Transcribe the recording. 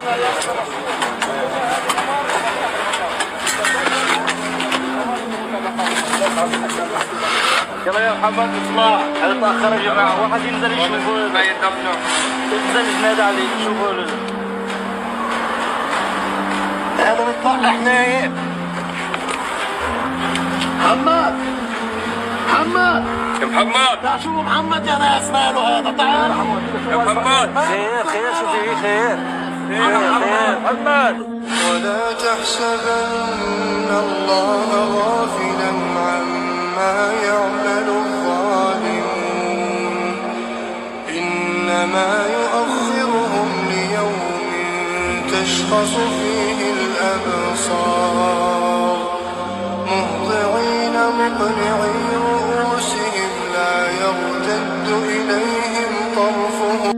يلا يا محمد اطلع، هذا تاخر يا جماعه، واحد ينزل يشوفوا ما يدمنوا، ينزل ينادي عليه شوفوا له هذا بيطلع حنايم. محمد محمد يا محمد تعال شوفوا محمد يا ناس، ماله هذا؟ تعال يا محمد. خير خير، شو في خير؟ خير محمد. ولا تحسبن الله غافلا عما يعمل الظالمون، إنما يؤخرهم ليوم تشخص فيه الأبصار، مهطعين مقنعي رؤوسهم لا يرتد إليهم طرفهم